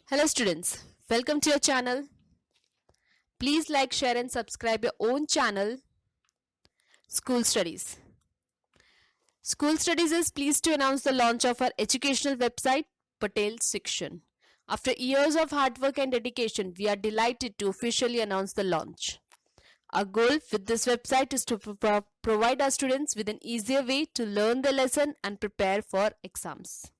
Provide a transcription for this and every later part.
Hello students, welcome to your channel. Please like, share and subscribe your own channel, School Studies. School Studies is pleased to announce the launch of our educational website, Patel Section. After years of hard work and dedication, we are delighted to officially announce the launch. Our goal with this website is to provide our students with an easier way to learn the lesson and prepare for exams.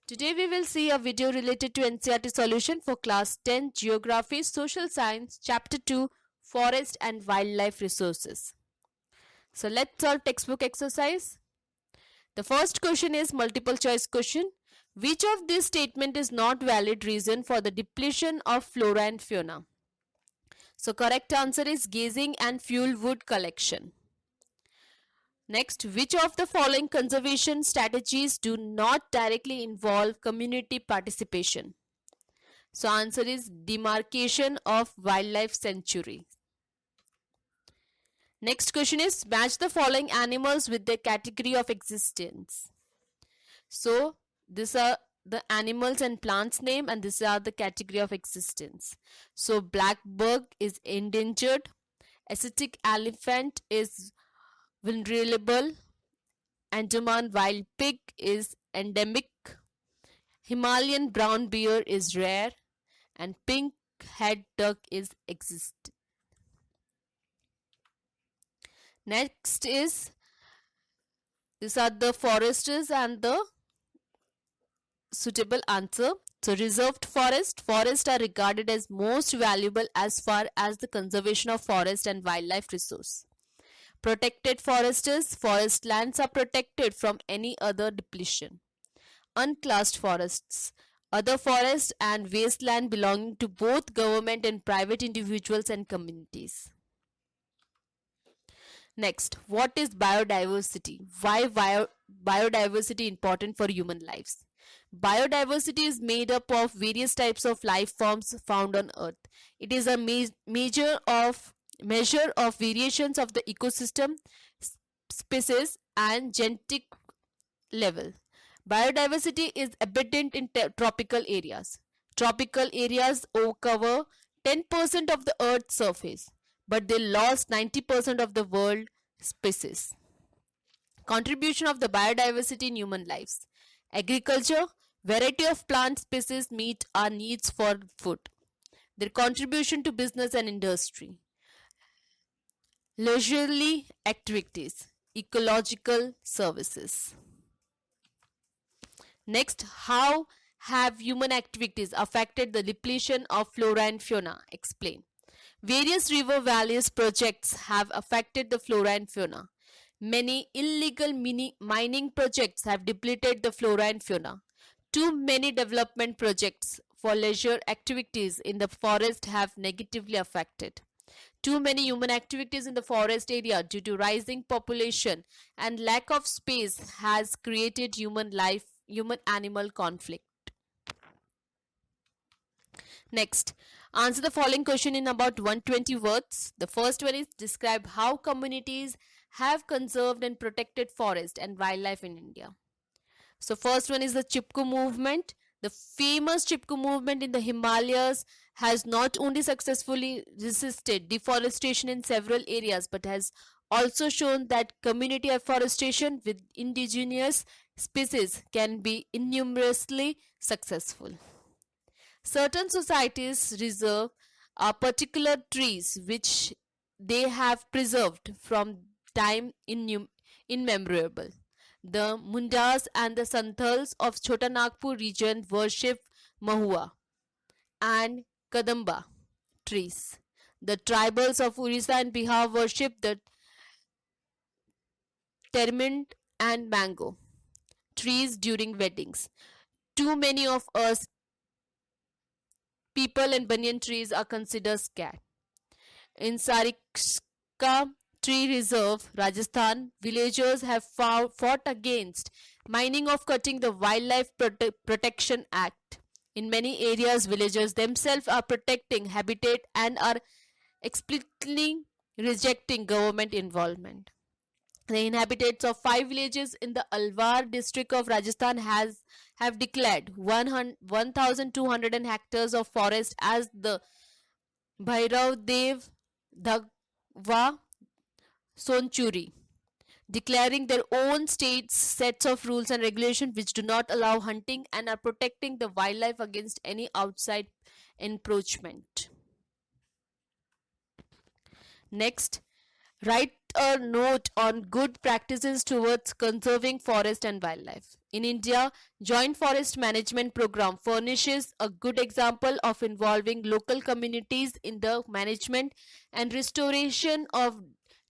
Today we will see a video related to NCERT Solution for Class 10 Geography, Social Science, Chapter 2, Forest and Wildlife Resources. So let's solve textbook exercise. The first question is multiple choice question. Which of this statement is not valid reason for the depletion of flora and fauna? So correct answer is gazing and fuel wood collection. Next, which of the following conservation strategies do not directly involve community participation? So answer is demarcation of wildlife sanctuary. Next question is match the following animals with their category of existence. So these are the animals and plants name and these are the category of existence. So blackbird is endangered, Asiatic elephant is vulnerable, Andaman wild pig is endemic, Himalayan brown bear is rare, and pink head duck is exist. Next is these are the foresters and the suitable answer. So reserved forests are regarded as most valuable as far as the conservation of forest and wildlife resource. Protected forest lands are protected from any other depletion. Unclassed forests, other forests and wasteland belonging to both government and private individuals and communities. Next, what is biodiversity? Why biodiversity important for human lives? Biodiversity is made up of various types of life forms found on Earth. It is a measure of variations of the ecosystem, species and genetic level. Biodiversity is abundant in tropical areas. Tropical areas cover 10% of the Earth's surface, but they lost 90% of the world species. Contribution of the biodiversity in human lives. Agriculture, variety of plant species meet our needs for food. Their contribution to business and industry. Leisurely activities, ecological services. Next, how have human activities affected the depletion of flora and fauna? Explain. Various river valleys projects have affected the flora and fauna. Many illegal mining projects have depleted the flora and fauna. Too many development projects for leisure activities in the forest have negatively affected. Too many human activities in the forest area due to rising population and lack of space has created human-animal conflict. Next, answer the following question in about 120 words. The first one is describe how communities have conserved and protected forest and wildlife in India. So first one is the Chipko movement. The famous Chipko movement in the Himalayas has not only successfully resisted deforestation in several areas but has also shown that community afforestation with indigenous species can be innumerously successful. Certain societies reserve particular trees which they have preserved from time immemorable. The Mundas and the Santhals of Chota Nagpur region worship Mahua and Kadamba trees. The tribals of Orissa and Bihar worship the tamarind and mango trees during weddings. Too many of us people and banyan trees are considered scared. In Sarika Tree Reserve, Rajasthan, villagers have fought against mining of cutting the Wildlife Protection Act. In many areas, villagers themselves are protecting habitat and are explicitly rejecting government involvement. The inhabitants of 5 villages in the Alwar district of Rajasthan have declared 1,200 hectares of forest as the Bhairav Dev Dhagwa Sonchuri, declaring their own states sets of rules and regulations which do not allow hunting and are protecting the wildlife against any outside encroachment. Next, write a note on good practices towards conserving forest and wildlife. In India, Joint Forest Management Program furnishes a good example of involving local communities in the management and restoration of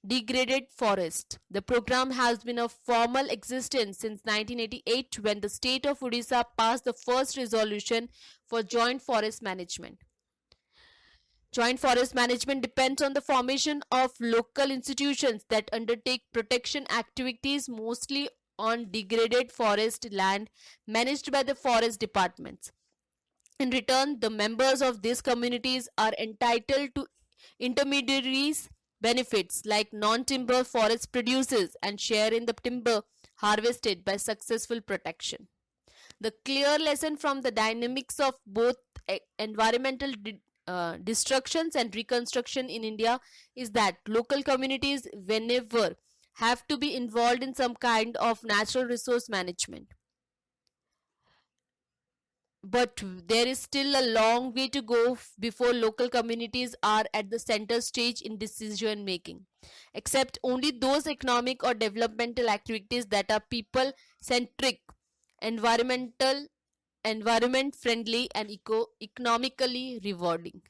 degraded forest. The program has been of formal existence since 1988 when the state of Odisha passed the first resolution for joint forest management. Joint forest management depends on the formation of local institutions that undertake protection activities mostly on degraded forest land managed by the forest departments. In return, the members of these communities are entitled to intermediaries benefits like non-timber forest producers and share in the timber harvested by successful protection. The clear lesson from the dynamics of both environmental destructions and reconstruction in India is that local communities, whenever, have to be involved in some kind of natural resource management. But there is still a long way to go before local communities are at the center stage in decision making. Except only those economic or developmental activities that are people centric, environmental environment friendly and economically rewarding.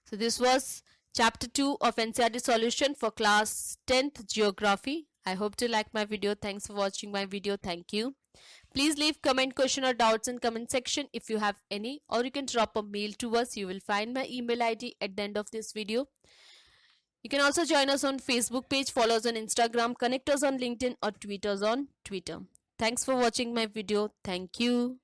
So this was chapter 2 of NCERT Solution for Class 10th Geography. I hope you like my video. Thanks for watching my video. Thank you. Please leave comment, question or doubts in comment section if you have any, or you can drop a mail to us. You will find my email ID at the end of this video. You can also join us on Facebook page, follow us on Instagram, connect us on LinkedIn or tweet us on Twitter. Thanks for watching my video. Thank you.